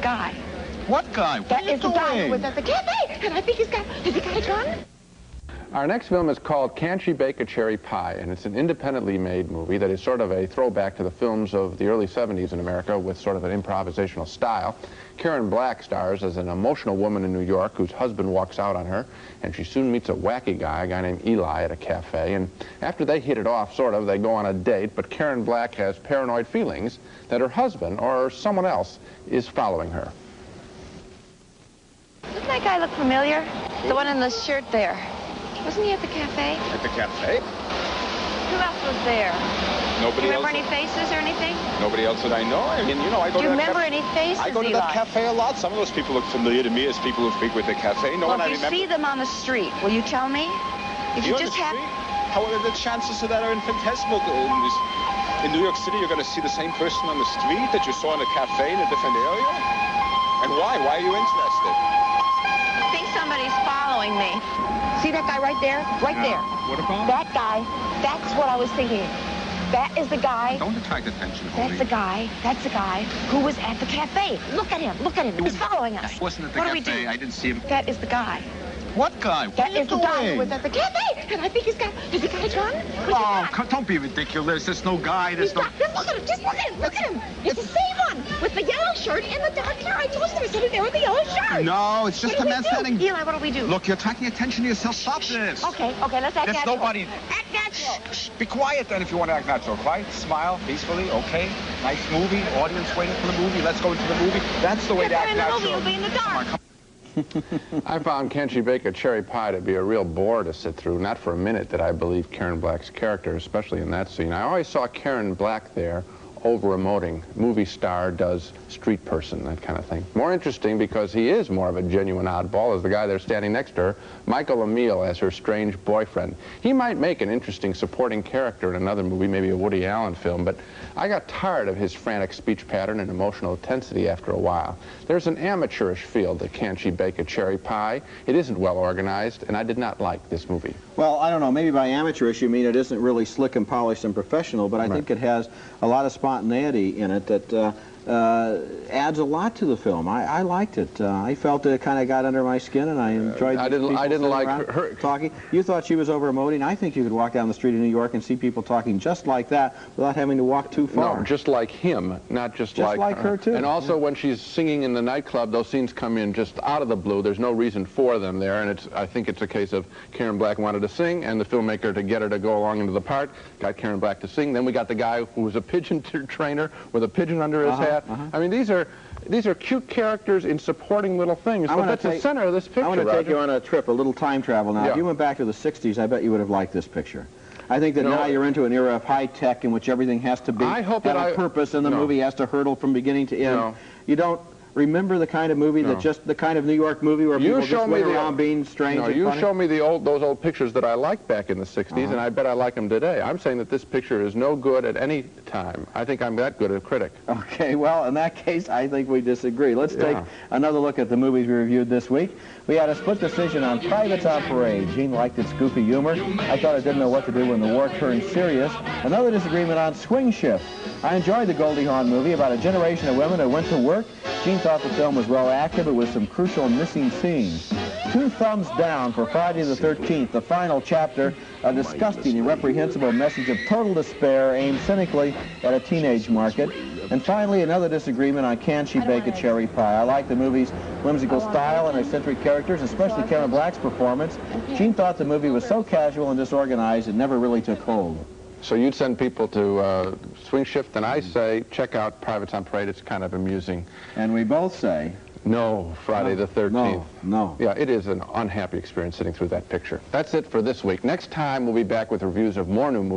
guy. What guy? What are you That is the doing? guy who was at the cafe, and I think has he got a gun? Our next film is called Can She Bake a Cherry Pie? And it's an independently made movie that is sort of a throwback to the films of the early 70s in America with sort of an improvisational style. Karen Black stars as an emotional woman in New York whose husband walks out on her, and she soon meets a wacky guy, a guy named Eli, at a cafe. And after they hit it off, sort of, they go on a date, but Karen Black has paranoid feelings that her husband or someone else is following her. Doesn't that guy look familiar? The one in the shirt there. Wasn't he at the cafe? At the cafe? Who else was there? Nobody Do you remember else. any faces or anything? Nobody else that I know. I mean, you know, I go Do you to that remember cafe. any faces, I go to that Eli? cafe a lot. Some of those people look familiar to me as people who frequent the cafe. No Well, one I if you remember. see them on the street, will you tell me? If you You're on just the have... street? However, the chances of that are infinitesimal. In New York City, you're going to see the same person on the street that you saw in a cafe in a different area. And why? Why are you interested? I think somebody's following me. See that guy right there? Right there. What about? That guy, that's what I was thinking. That is the guy. Don't attract attention. That's the guy who was at the cafe. Look at him, He's following us. I wasn't at the What do we cafe. do? I didn't see him. That is the guy. What guy? What That are you is the doing? guy who was at the cafe. And I think has he got a gun? Oh, don't be ridiculous. There's no guy. There's no... Just look at him. It's the same one with the yellow shirt and the dark hair. I told you there was somebody there with the yellow shirt. No, it's just What a do man we do? standing... Eli, what do we do? Look, you're attracting attention to yourself. Stop this. Okay, let's act There's natural. nobody... Act natural. Shh, be quiet then if you want to act natural. Quiet, smile, peacefully, okay? Nice movie, audience waiting for the movie. Let's go into the movie. That's the way If to we're act in the natural. movie, you'll be in the dark. I found Can She Bake a Cherry Pie to be a real bore to sit through. Not for a minute did I believe Karen Black's character, especially in that scene. I always saw Karen Black there over-emoting. Movie star does street person, that kind of thing. More interesting because he is more of a genuine oddball as the guy there standing next to her, Michael Emile, as her strange boyfriend. He might make an interesting supporting character in another movie, maybe a Woody Allen film, but I got tired of his frantic speech pattern and emotional intensity after a while. There's an amateurish feel to Can She Bake a Cherry Pie? It isn't well organized, and I did not like this movie. Well, I don't know, maybe by amateurish you mean it isn't really slick and polished and professional, but I think it has a lot of spontaneity in it that adds a lot to the film. I liked it. I felt it kind of got under my skin, and I enjoyed I didn't like her talking. You thought she was over-emoting. I think you could walk down the street in New York and see people talking just like that without having to walk too far. No, just like him, not just like her, too. And also when she's singing in the nightclub, those scenes come in just out of the blue. There's no reason for them there, and I think it's a case of Karen Black wanted to sing, and the filmmaker, to get her to go along into the part, got Karen Black to sing. Then we got the guy who was a pigeon trainer with a pigeon under his hat. I mean, these are cute characters in supporting little things, but that's the center of this picture. I want to take you on a trip, a little time travel now. Yeah. If you went back to the 60s, I bet you would have liked this picture. I think that now you're into an era of high tech in which everything has to be have a purpose, and the movie has to hurdle from beginning to end. You don't remember the kind of movie that just the kind of New York movie where people just went around being strange and funny? You show me those old pictures that I liked back in the 60s, and I bet I like them today. I'm saying that this picture is no good at any time. I think I'm that good a critic. Okay, well, in that case, I think we disagree. Let's take another look at the movies we reviewed this week. We had a split decision on Privates on Parade. Gene liked its goofy humor. I thought it didn't know what to do when the war turned serious. Another disagreement on Swing Shift. I enjoyed the Goldie Hawn movie about a generation of women who went to work. Gene thought the film was well acted, but with some crucial missing scenes. 2 thumbs down for Friday the 13th, the final chapter, a disgusting and reprehensible message of total despair aimed cynically at a teenage market. And finally, another disagreement on Can She Bake a Cherry Pie. I like the movie's whimsical style and eccentric characters, especially Karen Black's performance. Gene thought the movie was so casual and disorganized it never really took hold. So you'd send people to Swing Shift, and I say, check out Privates on Parade. It's kind of amusing. And we both say... No, Friday the 13th. No. Yeah, it is an unhappy experience sitting through that picture. That's it for this week. Next time, we'll be back with reviews of more new movies.